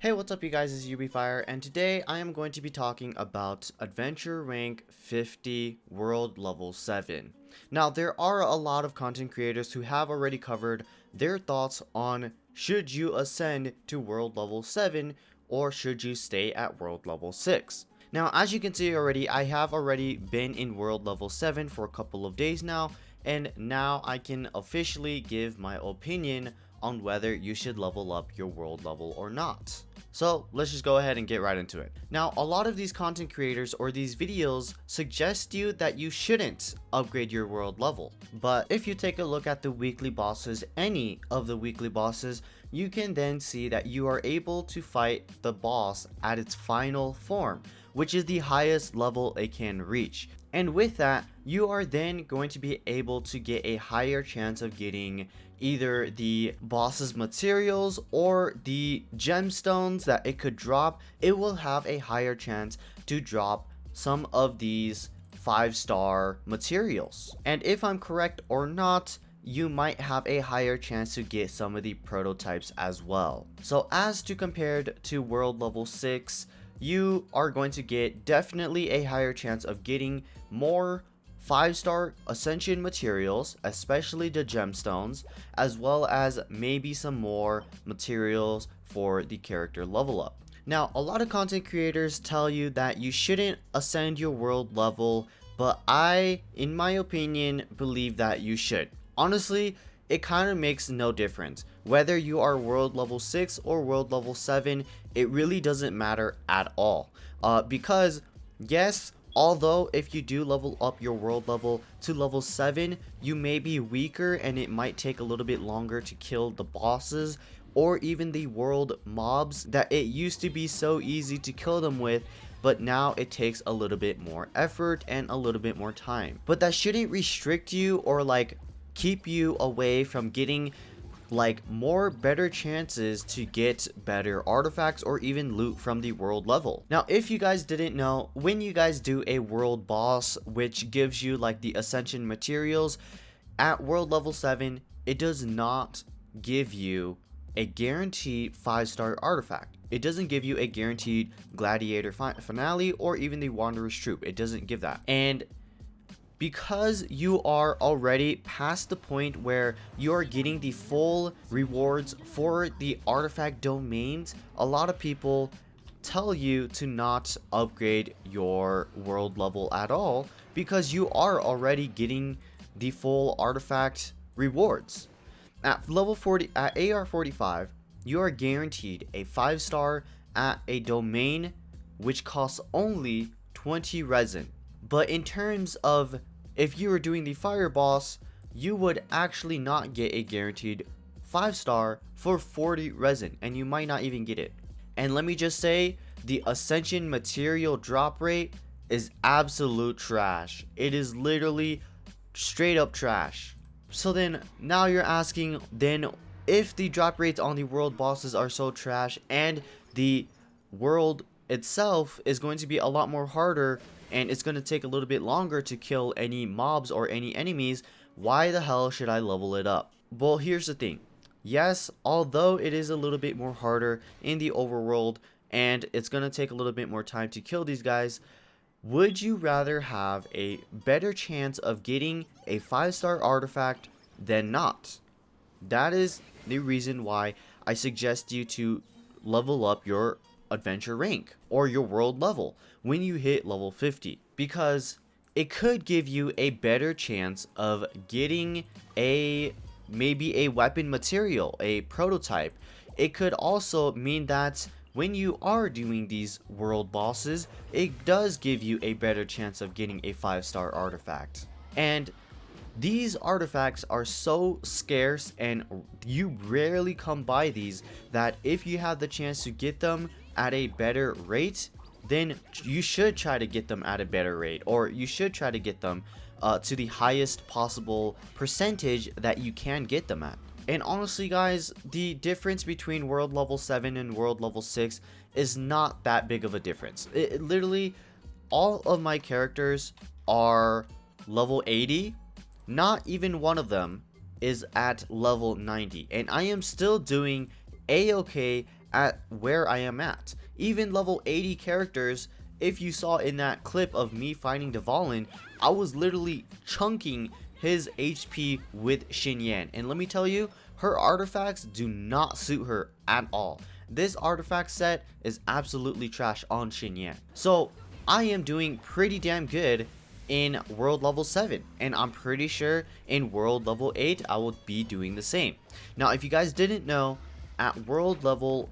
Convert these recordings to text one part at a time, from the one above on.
Hey, what's up you guys, it's UBFire, and today I am going to be talking about Adventure Rank 50 World Level 7. Now, there are a lot of content creators who have already covered their thoughts on should you ascend to World Level 7 or should you stay at World Level 6. Now, as you can see already, I have already been in World Level 7 for a couple of days now, and now I can officially give my opinion on whether you should level up your world level or not. So let's just go ahead and get right into it. Now, a lot of these content creators or these videos suggest you that you shouldn't upgrade your world level. But if you take a look at the weekly bosses, any of the weekly bosses, you can then see that you are able to fight the boss at its final form, which is the highest level it can reach. And with that, you are then going to be able to get a higher chance of getting either the boss's materials or the gemstones that it could drop. It will have a higher chance to drop some of these 5-star materials. And if I'm correct or not, you might have a higher chance to get some of the prototypes as well. So as to compared to world level 6, you are going to get definitely a higher chance of getting more 5-star ascension materials, especially the gemstones, as well as maybe some more materials for the character level up. Now, a lot of content creators tell you that you shouldn't ascend your world level, but I, in my opinion, believe that you should. Honestly, it kind of makes no difference. Whether you are world level 6 or world level 7, it really doesn't matter at all. Because, yes, although if you do level up your world level to level 7, you may be weaker and it might take a little bit longer to kill the bosses or even the world mobs that it used to be so easy to kill them with, but now it takes a little bit more effort and a little bit more time. But that shouldn't restrict you or keep you away from getting more better chances to get better artifacts or even loot from the world level. Now, if you guys didn't know, when you guys do a world boss which gives you the ascension materials at world level 7, it does not give you a guaranteed 5-star artifact. It doesn't give you a guaranteed gladiator finale or even the wanderer's troop. It doesn't give that. And because you are already past the point where you are getting the full rewards for the artifact domains, a lot of people tell you to not upgrade your world level at all because you are already getting the full artifact rewards. At level 40, at AR 45, you are guaranteed a 5-star at a domain which costs only 20 resin. But in terms of if you were doing the fire boss, you would actually not get a guaranteed 5-star for 40 resin, and you might not even get it. And let me just say, the ascension material drop rate is absolute trash. It is literally straight up trash. So then now you're asking, then if the drop rates on the world bosses are so trash and the world itself is going to be a lot more harder and it's going to take a little bit longer to kill any mobs or any enemies, why the hell should I level it up? Well, here's the thing. Yes, although it is a little bit more harder in the overworld and it's going to take a little bit more time to kill these guys, would you rather have a better chance of getting a 5-star artifact than not? That is the reason why I suggest you to level up your adventure rank or your world level when you hit level 50, because it could give you a better chance of getting maybe a weapon material, a prototype. It could also mean that when you are doing these world bosses, it does give you a better chance of getting a 5-star artifact. And these artifacts are so scarce and you rarely come by these that if you have the chance to get them at a better rate, then you should try to get them at a better rate, or you should try to get them to the highest possible percentage that you can get them at. And honestly guys, the difference between world level 7 and world level 6 is not that big of a difference. It literally, all of my characters are level 80. Not even one of them is at level 90, and I am still doing a-okay at where I am at. Even level 80 characters, if you saw in that clip of me fighting Dvalin, I was literally chunking his HP with Xinyan. And let me tell you, her artifacts do not suit her at all. This artifact set is absolutely trash on Xinyan. So I am doing pretty damn good in world level 7, and I'm pretty sure in world level 8 I will be doing the same. Now if you guys didn't know, at world level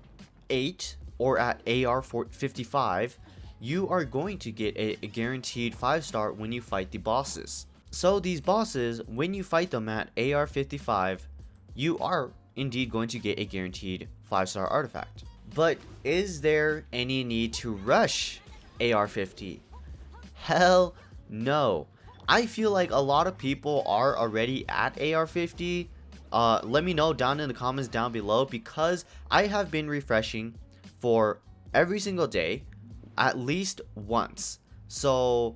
8 or at AR 55, you are going to get a guaranteed 5-star when you fight the bosses. So these bosses, when you fight them at AR 55, you are indeed going to get a guaranteed 5-star artifact. But is there any need to rush AR 50? Hell no. I feel like a lot of people are already at AR 50. Let me know down in the comments down below, because I have been refreshing for every single day at least once. So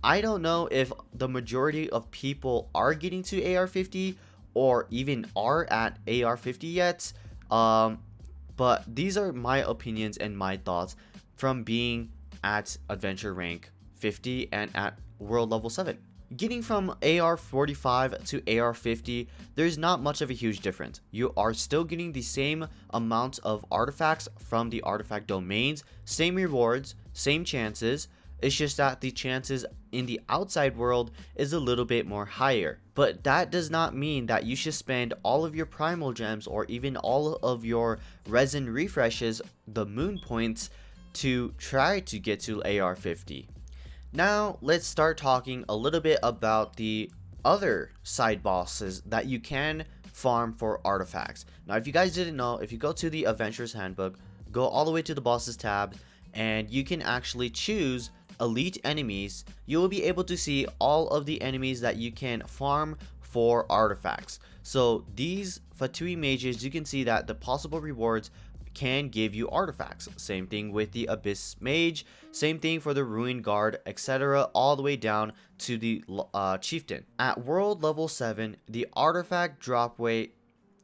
I don't know if the majority of people are getting to AR 50 or even are at AR 50 yet. But these are my opinions and my thoughts from being at adventure rank 50 and at world level 7. Getting from AR 45 to AR 50, there's not much of a huge difference. You are still getting the same amount of artifacts from the artifact domains, same rewards, same chances. It's just that the chances in the outside world is a little bit more higher. But that does not mean that you should spend all of your primal gems or even all of your resin refreshes, the moon points, to try to get to AR 50. Now let's start talking a little bit about the other side bosses that you can farm for artifacts. Now if you guys didn't know, if you go to the Adventurer's Handbook, go all the way to the bosses tab, and you can actually choose elite enemies. You will be able to see all of the enemies that you can farm for artifacts. So these Fatui mages, you can see that the possible rewards can give you artifacts. Same thing with the Abyss Mage, same thing for the Ruin Guard, etc., all the way down to the Chieftain. At world level 7, the artifact drop rate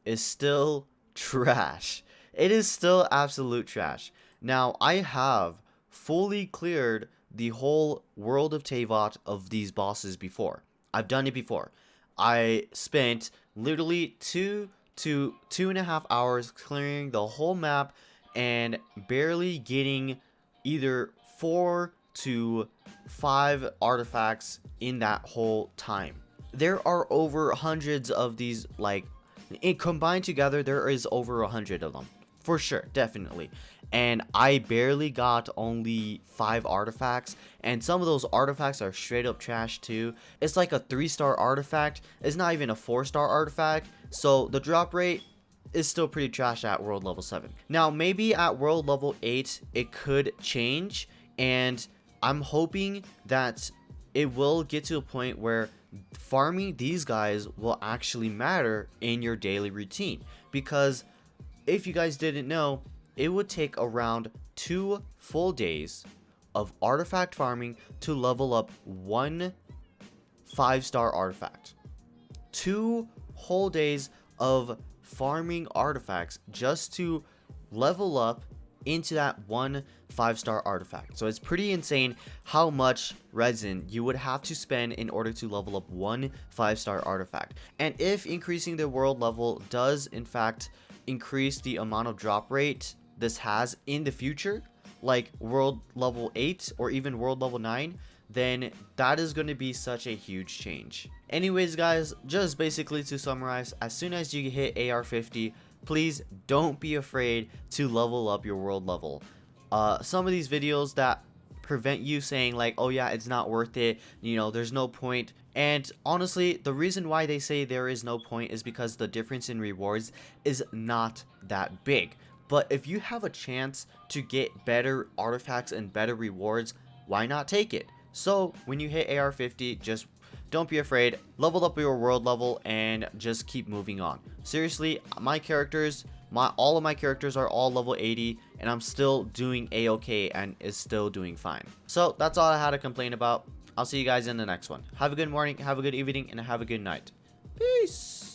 is still trash. It is still absolute trash. Now I have fully cleared the whole world of Teyvat of these bosses before. I've done it before. I spent literally 2 to 2.5 hours clearing the whole map and barely getting either 4 to 5 artifacts in that whole time. There are over hundreds of these, like, combined together there is over 100 of them for sure, definitely. And I barely got only 5 artifacts, and some of those artifacts are straight up trash too. It's like a 3-star artifact, it's not even a 4-star artifact, so the drop rate is still pretty trash at world level 7. Now maybe at world level 8 it could change, and I'm hoping that it will get to a point where farming these guys will actually matter in your daily routine. Because if you guys didn't know, it would take around 2 full days of artifact farming to level up 1 5-star artifact. 2 whole days of farming artifacts just to level up into that 1 5-star artifact. So it's pretty insane how much resin you would have to spend in order to level up 1 5-star artifact. And if increasing the world level does in fact increase the amount of drop rate this has in the future, like world level 8 or even world level 9, then that is going to be such a huge change. Anyways guys, just basically to summarize, as soon as you hit AR 50, please don't be afraid to level up your world level. Some of these videos that prevent you saying like, oh yeah, it's not worth it, you know, there's no point. And honestly, the reason why they say there is no point is because the difference in rewards is not that big. But if you have a chance to get better artifacts and better rewards, why not take it? So when you hit AR 50, just don't be afraid, level up your world level and just keep moving on. Seriously, my characters, all of my characters are all level 80 and I'm still doing a-okay and is still doing fine. So that's all I had to complain about. I'll see you guys in the next one. Have a good morning, have a good evening, and have a good night. Peace.